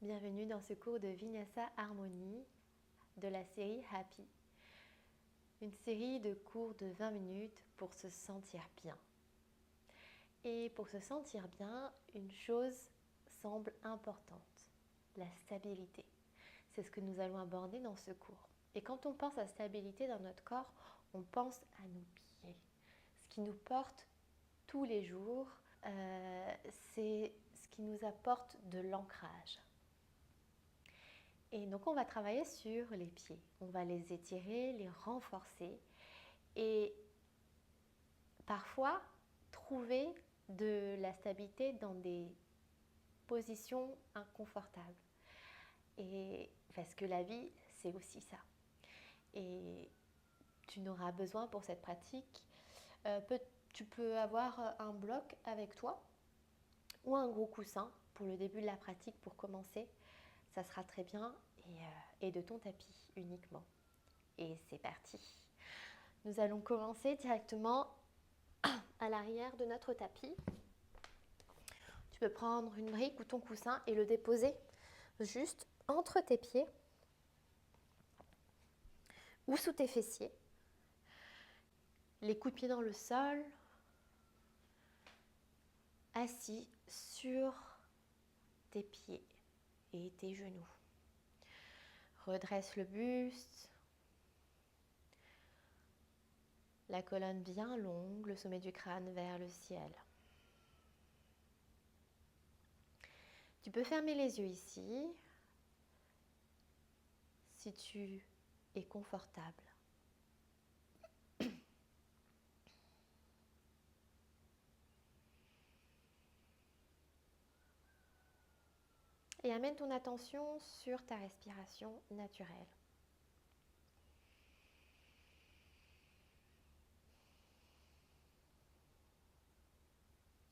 Bienvenue dans ce cours de Vinyasa Harmonie de la série Happy. Une série de cours de 20 minutes pour se sentir bien. Et pour se sentir bien, une chose semble importante, la stabilité. C'est ce que nous allons aborder dans ce cours. Et quand on pense à stabilité dans notre corps, on pense à nos pieds. Ce qui nous porte tous les jours, c'est ce qui nous apporte de l'ancrage. Et donc on va travailler sur les pieds. On va les étirer, les renforcer et parfois trouver de la stabilité dans des positions inconfortables. Et parce que la vie, c'est aussi ça. Et tu n'auras besoin pour cette pratique, tu peux avoir un bloc avec toi ou un gros coussin pour le début de la pratique pour commencer. Ça sera très bien et de ton tapis uniquement. Et c'est parti. Nous allons commencer directement à l'arrière de notre tapis. Tu peux prendre une brique ou ton coussin et le déposer juste entre tes pieds ou sous tes fessiers. Les coups de pied dans le sol, assis sur tes pieds et tes genoux. Redresse le buste, la colonne bien longue, le sommet du crâne vers le ciel. Tu peux fermer les yeux ici si tu es confortable. Et amène ton attention sur ta respiration naturelle.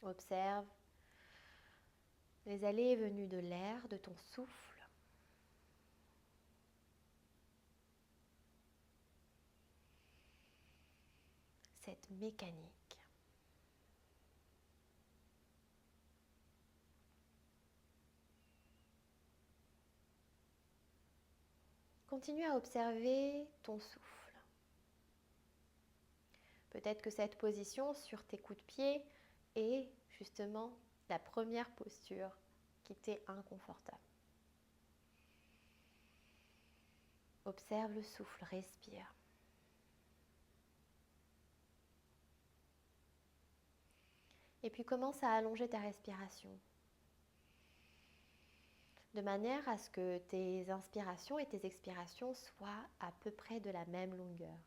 Observe les allées et venues de l'air, de ton souffle. Cette mécanique. Continue à observer ton souffle. Peut-être que cette position sur tes coups de pied est justement la première posture qui t'est inconfortable. Observe le souffle, respire. Et puis commence à allonger ta respiration, de manière à ce que tes inspirations et tes expirations soient à peu près de la même longueur.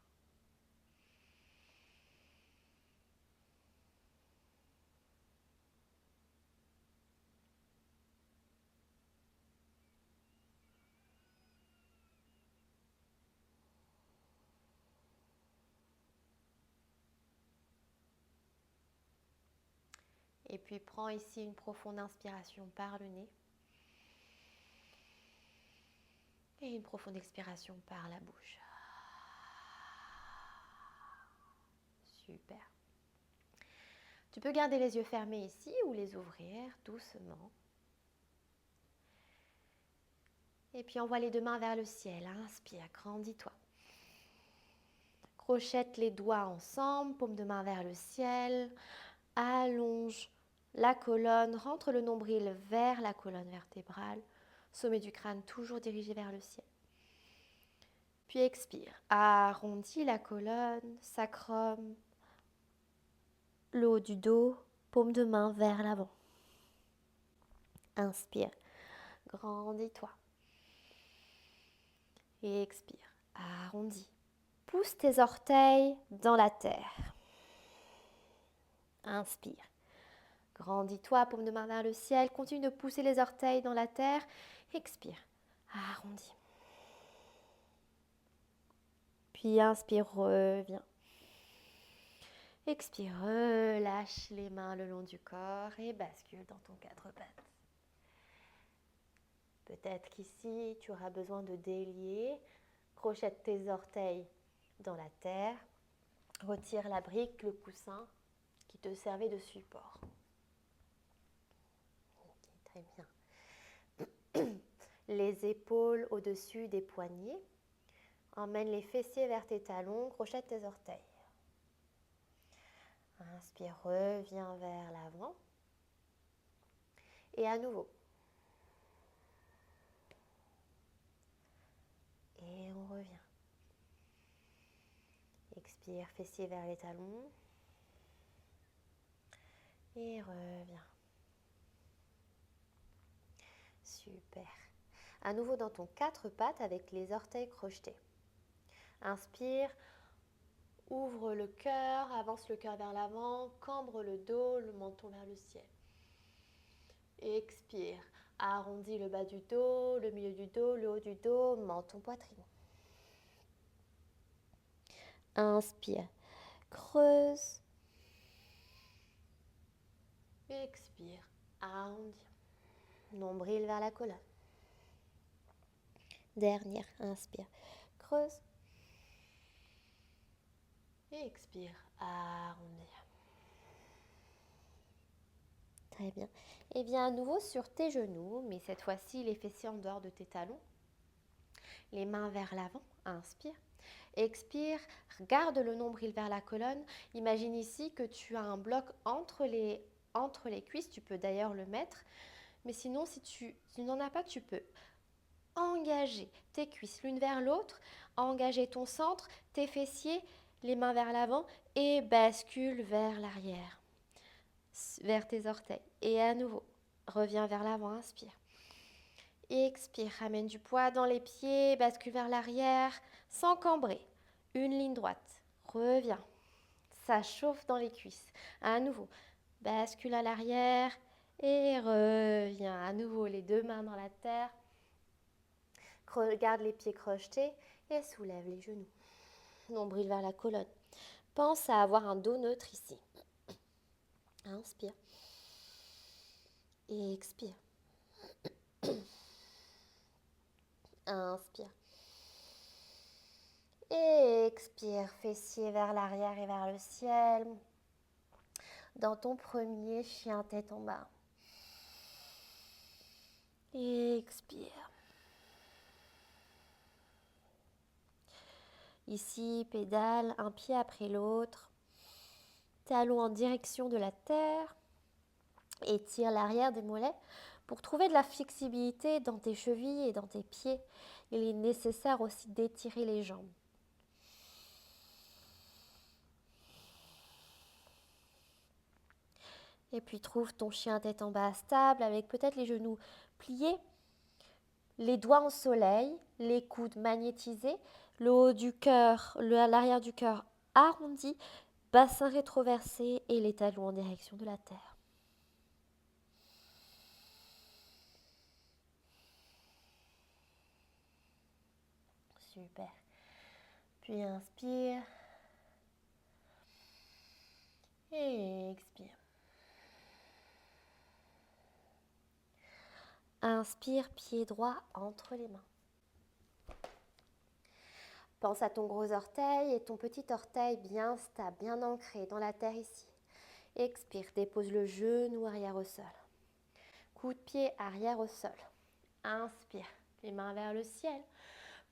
Et puis prends ici une profonde inspiration par le nez et une profonde expiration par la bouche. Super. Tu peux garder les yeux fermés ici ou les ouvrir doucement. Et puis envoie les deux mains vers le ciel. Inspire, grandis-toi. Crochette les doigts ensemble, paume de main vers le ciel. Allonge la colonne, rentre le nombril vers la colonne vertébrale. Sommet du crâne toujours dirigé vers le ciel. Puis expire. Arrondis la colonne, sacrum, le haut du dos, paume de main vers l'avant. Inspire. Grandis-toi. Et expire. Arrondis. Pousse tes orteils dans la terre. Inspire. Grandis-toi, paume de main vers le ciel. Continue de pousser les orteils dans la terre. Expire. Arrondis. Puis inspire, reviens. Expire, relâche les mains le long du corps et bascule dans ton quatre pattes. Peut-être qu'ici, tu auras besoin de délier. Crochette tes orteils dans la terre. Retire la brique, le coussin qui te servait de support. Ok, très bien. les épaules au-dessus des poignets. Emmène les fessiers vers tes talons, crochette tes orteils. Inspire, reviens vers l'avant. Et à nouveau. Et on revient. Expire, fessiers vers les talons. Et reviens. Super. À nouveau dans ton 4 pattes avec les orteils crochetés. Inspire, ouvre le cœur, avance le cœur vers l'avant, cambre le dos, le menton vers le ciel. Expire, arrondis le bas du dos, le milieu du dos, le haut du dos, menton, poitrine. Inspire, creuse. Expire, arrondis. Nombril vers la colonne. Dernière, inspire, creuse. Expire, arrondis. Très bien. Et bien à nouveau sur tes genoux, mais cette fois-ci les fessiers en dehors de tes talons. Les mains vers l'avant, inspire. Expire, garde le nombril vers la colonne. Imagine ici que tu as un bloc entre les cuisses, tu peux d'ailleurs le mettre. Mais sinon, si tu n'en as pas, tu peux engager tes cuisses l'une vers l'autre, engager ton centre, tes fessiers, les mains vers l'avant et bascule vers l'arrière, vers tes orteils. Et à nouveau, reviens vers l'avant, inspire. Expire, ramène du poids dans les pieds, bascule vers l'arrière, sans cambrer. Une ligne droite, reviens. Ça chauffe dans les cuisses. À nouveau, bascule à l'arrière et reviens. À nouveau, les deux mains dans la terre. Garde les pieds crochetés et soulève les genoux. Nombril vers la colonne. Pense à avoir un dos neutre ici. Inspire. Et expire. Inspire. Et expire. Fessiers vers l'arrière et vers le ciel. Dans ton premier chien tête en bas. Et expire. Ici, pédale, un pied après l'autre. Talon en direction de la terre. Étire l'arrière des mollets. Pour trouver de la flexibilité dans tes chevilles et dans tes pieds, il est nécessaire aussi d'étirer les jambes. Et puis trouve ton chien tête en bas stable avec peut-être les genoux pliés, les doigts en soleil, les coudes magnétisés, le haut du cœur, l'arrière du cœur arrondi, bassin rétroversé et les talons en direction de la terre. Super. Puis inspire. Et expire. Inspire, pied droit entre les mains. Pense à ton gros orteil et ton petit orteil bien stable, bien ancré dans la terre ici. Expire, dépose le genou arrière au sol. Coup de pied arrière au sol. Inspire, les mains vers le ciel.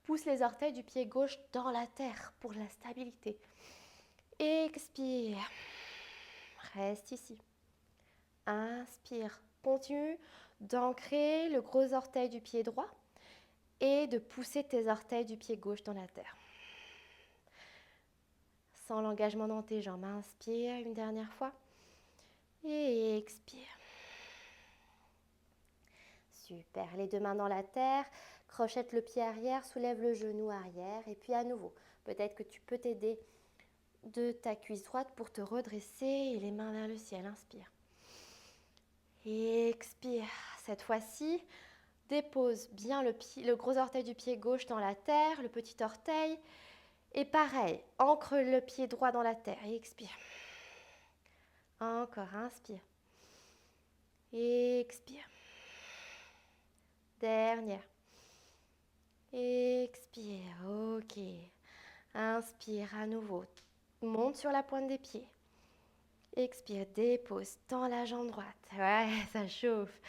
Pousse les orteils du pied gauche dans la terre pour la stabilité. Expire. Reste ici. Inspire. Continue d'ancrer le gros orteil du pied droit et de pousser tes orteils du pied gauche dans la terre. Sans l'engagement dans tes jambes. Inspire une dernière fois. Et expire. Super. Les deux mains dans la terre. Crochette le pied arrière, soulève le genou arrière. Et puis à nouveau, peut-être que tu peux t'aider de ta cuisse droite pour te redresser et les mains vers le ciel. Inspire. Et expire. Cette fois-ci, dépose bien le gros orteil du pied gauche dans la terre, le petit orteil. Et pareil, ancre le pied droit dans la terre et expire. Encore, inspire. Et expire. Dernière. Expire, ok. Inspire à nouveau. Monte sur la pointe des pieds. Expire, dépose, tends la jambe droite. Ouais, ça chauffe.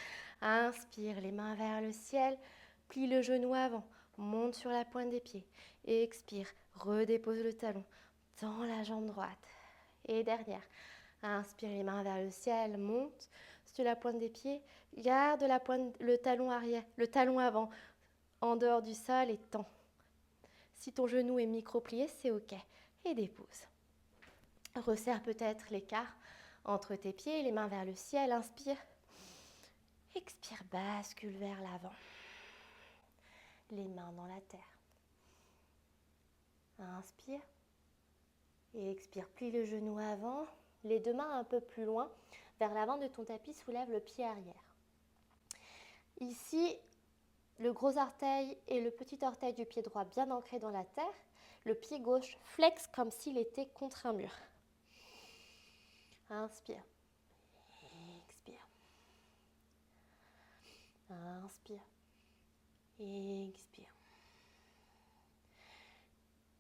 Inspire, les mains vers le ciel. plie le genou avant, monte sur la pointe des pieds. Expire, redépose le talon, tends la jambe droite. Et derrière, inspire les mains vers le ciel, monte sur la pointe des pieds, garde le talon arrière, le talon avant en dehors du sol et tends. Si ton genou est micro-plié, c'est ok. Et dépose. Resserre peut-être l'écart entre tes pieds, les mains vers le ciel, inspire. Expire, bascule vers l'avant. Les mains dans la terre. Inspire. Et expire, plie le genou avant. Les deux mains un peu plus loin. Vers l'avant de ton tapis, soulève le pied arrière. Ici, le gros orteil et le petit orteil du pied droit bien ancrés dans la terre. Le pied gauche flex comme s'il était contre un mur. Inspire. Expire. Inspire. Expire.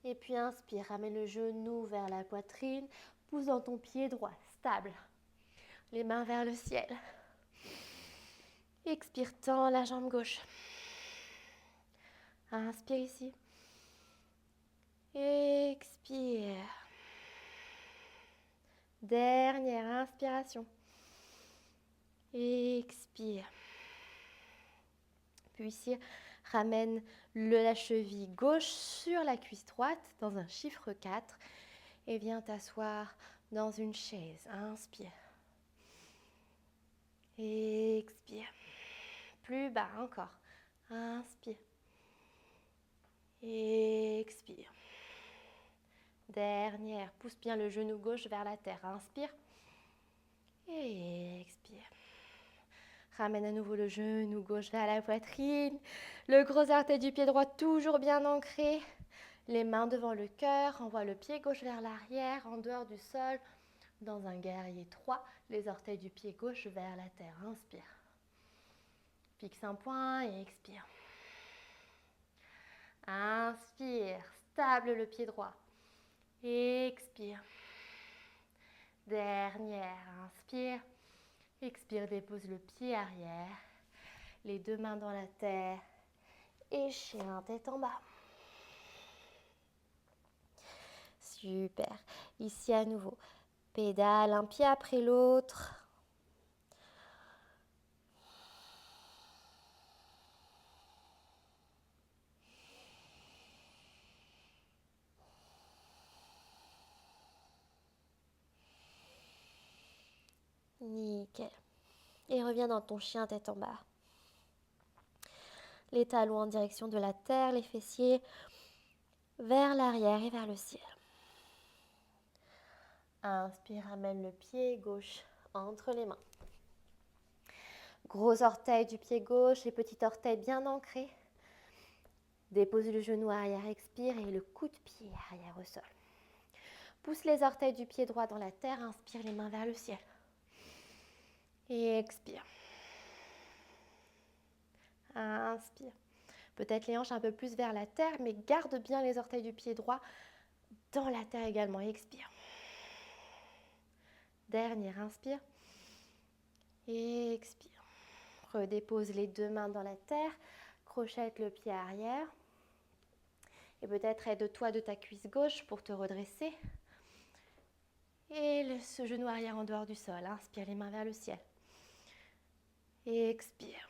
Et puis inspire, ramène le genou vers la poitrine, pousse dans ton pied droit, stable. Les mains vers le ciel. Expire, tends la jambe gauche. Inspire ici. Expire. Dernière inspiration. Expire. Puis ici, ramène la cheville gauche sur la cuisse droite dans un chiffre 4 et viens t'asseoir dans une chaise. Inspire. Expire. Plus bas encore. Inspire. Expire. Dernière. Pousse bien le genou gauche vers la terre. Inspire. Et expire. Ramène à nouveau le genou gauche vers la poitrine. Le gros orteil du pied droit toujours bien ancré. Les mains devant le cœur. Envoie le pied gauche vers l'arrière, en dehors du sol. Dans un guerrier 3, les orteils du pied gauche vers la terre. Inspire. Fixe un point et expire. Inspire. Stable le pied droit. Expire. Dernière. Inspire. Expire, dépose le pied arrière. Les deux mains dans la terre. Et chien tête en bas. Super. Ici à nouveau. Pédale un pied après l'autre. Nickel. Et reviens dans ton chien tête en bas. Les talons en direction de la terre, les fessiers vers l'arrière et vers le ciel. Inspire, amène le pied gauche entre les mains. Gros orteil du pied gauche et petit orteil bien ancré. Dépose le genou arrière, expire et le coup de pied arrière au sol. Pousse les orteils du pied droit dans la terre, inspire les mains vers le ciel. Et expire. Inspire. Peut-être les hanches un peu plus vers la terre, mais garde bien les orteils du pied droit dans la terre également. Expire. Dernière, inspire. Et expire. Redépose les deux mains dans la terre. Crochette le pied arrière. Et peut-être aide-toi de ta cuisse gauche pour te redresser. Et ce genou arrière en dehors du sol. Inspire les mains vers le ciel. Et expire.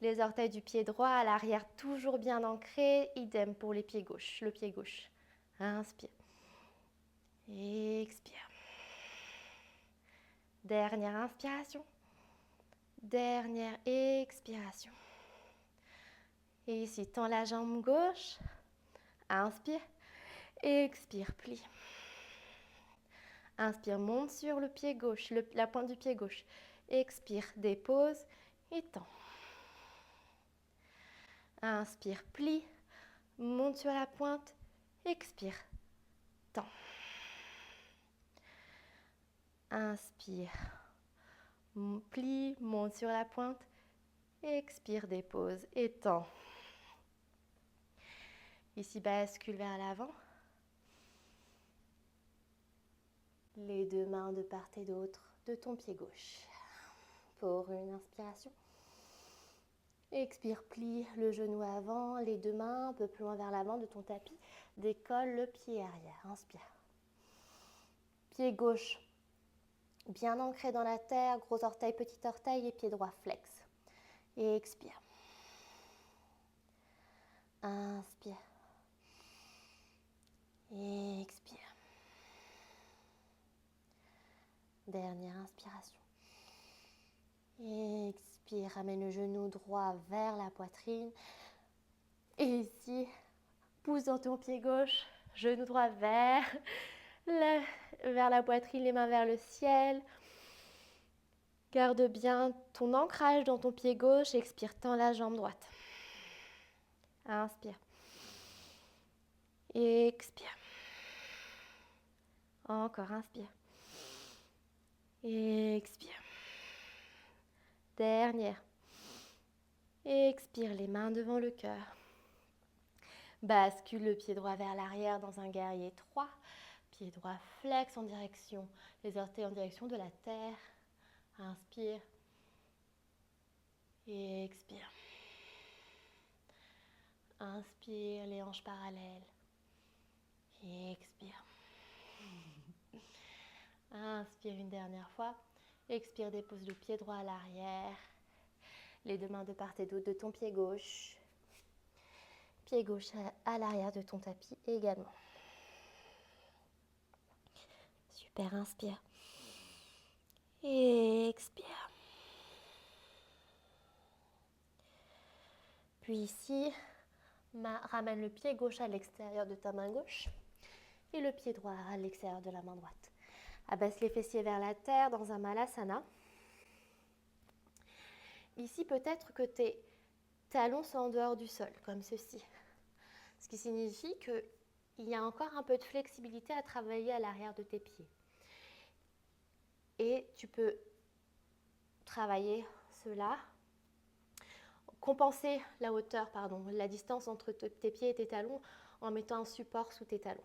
Les orteils du pied droit à l'arrière toujours bien ancrés. Idem pour les pieds gauches, le pied gauche. Inspire. Et expire. Dernière inspiration. Dernière expiration. Et ici, tends la jambe gauche. Inspire. Expire, plie. Inspire, monte sur le pied gauche, la pointe du pied gauche. Expire, dépose et tends. Inspire, plie. Monte sur la pointe. Expire, tends. Inspire, plie, monte sur la pointe. Expire, dépose et tends. Ici, bascule vers l'avant. Les deux mains de part et d'autre de ton pied gauche. Pour une inspiration. Expire, plie le genou avant, les deux mains un peu plus loin vers l'avant de ton tapis. Décolle le pied arrière. Inspire. Pied gauche bien ancré dans la terre, gros orteil, petit orteil et pied droit flex. Et expire. Inspire. Et expire. Dernière inspiration. Et expire, ramène le genou droit vers la poitrine. Et ici, pousse dans ton pied gauche, genou droit vers la poitrine, les mains vers le ciel. Garde bien ton ancrage dans ton pied gauche. Expire, tends la jambe droite. Inspire. Expire. Encore, inspire. Expire. Dernière. Expire, les mains devant le cœur. Bascule le pied droit vers l'arrière dans un guerrier 3. Pied droit flex en direction, les orteils en direction de la terre. Inspire. Et expire. Inspire, les hanches parallèles. Et expire. Inspire une dernière fois. Expire, dépose le pied droit à l'arrière. Les deux mains de part et d'autre de ton pied gauche. Pied gauche à l'arrière de ton tapis également. Super, inspire. Et expire. Puis ici, ramène le pied gauche à l'extérieur de ta main gauche et le pied droit à l'extérieur de la main droite. Abaisse les fessiers vers la terre dans un malasana. Ici, peut-être que tes talons sont en dehors du sol, comme ceci. Ce qui signifie qu'il y a encore un peu de flexibilité à travailler à l'arrière de tes pieds. Et tu peux travailler cela, compenser la distance entre tes pieds et tes talons en mettant un support sous tes talons.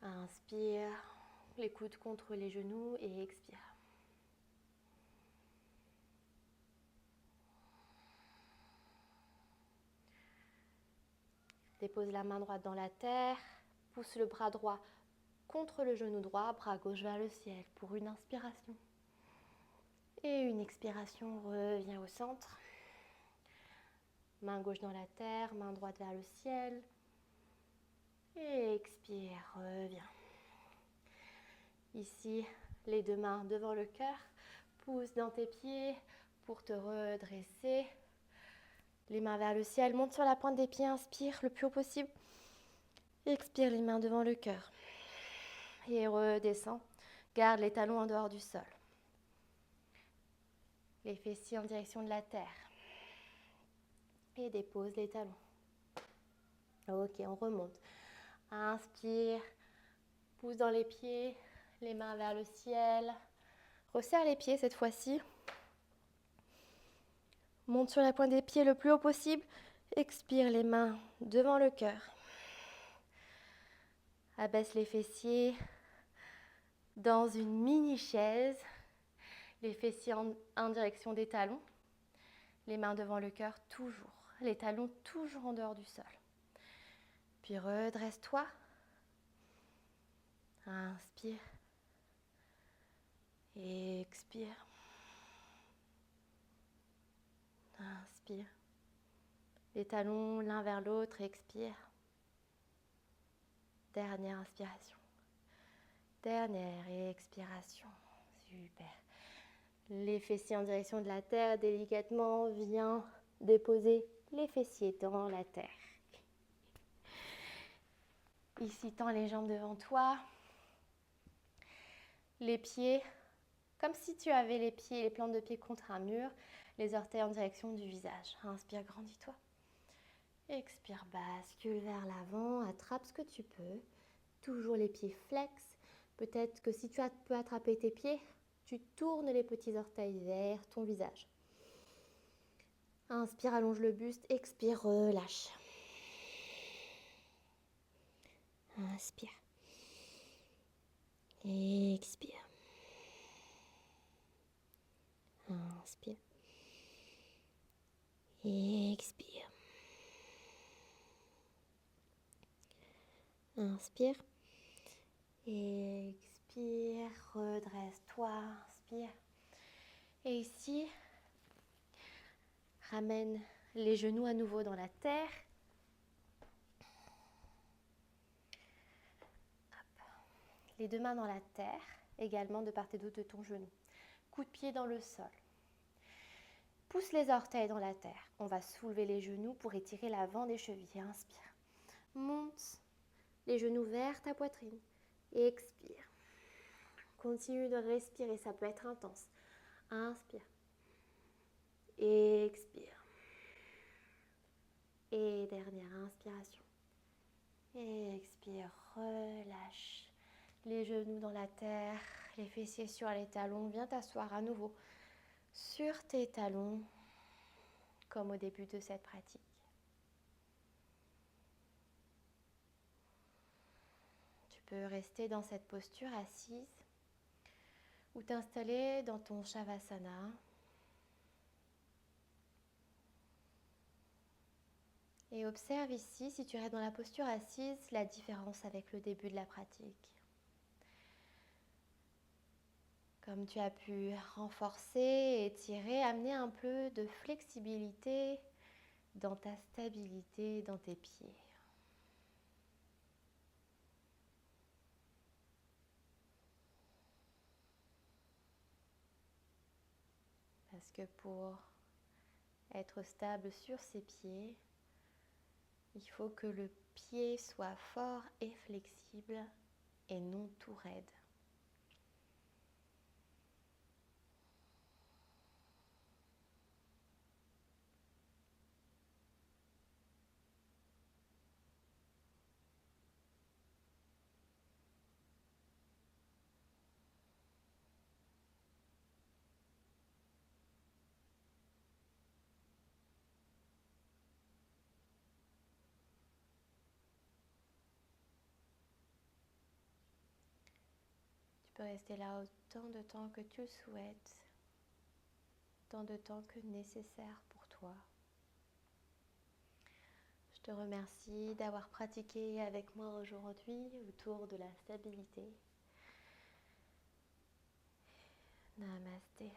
Inspire, les coudes contre les genoux et expire. Dépose la main droite dans la terre, pousse le bras droit contre le genou droit, bras gauche vers le ciel pour une inspiration. Et une expiration, reviens au centre. Main gauche dans la terre, main droite vers le ciel. Et expire, reviens. Ici, les deux mains devant le cœur. Pousse dans tes pieds pour te redresser. Les mains vers le ciel, monte sur la pointe des pieds, inspire le plus haut possible. Expire, les mains devant le cœur. Et redescends. Garde les talons en dehors du sol. Les fessiers en direction de la terre. Et dépose les talons. Ok, on remonte. Inspire. Pousse dans les pieds. Les mains vers le ciel. Resserre les pieds cette fois-ci. Monte sur la pointe des pieds le plus haut possible. Expire, les mains devant le cœur. Abaisse les fessiers dans une mini-chaise. Les fessiers en direction des talons. Les mains devant le cœur toujours. Les talons toujours en dehors du sol. Puis redresse-toi. Inspire. Expire. Inspire. Les talons l'un vers l'autre, expire. Dernière inspiration. Dernière expiration. Super. Les fessiers en direction de la terre, délicatement, viens déposer les fessiers dans la terre. Ici, tends les jambes devant toi. Les pieds, comme si tu avais les pieds, les plantes de pied contre un mur, les orteils en direction du visage. Inspire, grandis-toi. Expire, bascule vers l'avant, attrape ce que tu peux. Toujours les pieds flex. Peut-être que si tu peux attraper tes pieds, tu tournes les petits orteils vers ton visage. Inspire, allonge le buste. Expire, relâche. Inspire. Expire. Inspire. Et expire. Inspire. Expire. Redresse-toi. Inspire. Et ici, ramène les genoux à nouveau dans la terre. Hop. Les deux mains dans la terre, également de part et d'autre de ton genou. Coup de pied dans le sol. Pousse les orteils dans la terre. On va soulever les genoux pour étirer l'avant des chevilles. Inspire. Monte les genoux vers ta poitrine. Expire. Continue de respirer, ça peut être intense. Inspire. Expire. Et dernière inspiration. Expire, relâche. Les genoux dans la terre, les fessiers sur les talons. Viens t'asseoir à nouveau sur tes talons, comme au début de cette pratique. Tu peux rester dans cette posture assise ou t'installer dans ton Shavasana. Et observe ici, si tu restes dans la posture assise, la différence avec le début de la pratique. Comme tu as pu renforcer, étirer, amener un peu de flexibilité dans ta stabilité, dans tes pieds. Parce que pour être stable sur ses pieds, il faut que le pied soit fort et flexible et non tout raide. Tu peux rester là autant de temps que tu le souhaites, autant de temps que nécessaire pour toi. Je te remercie d'avoir pratiqué avec moi aujourd'hui autour de la stabilité. Namasté.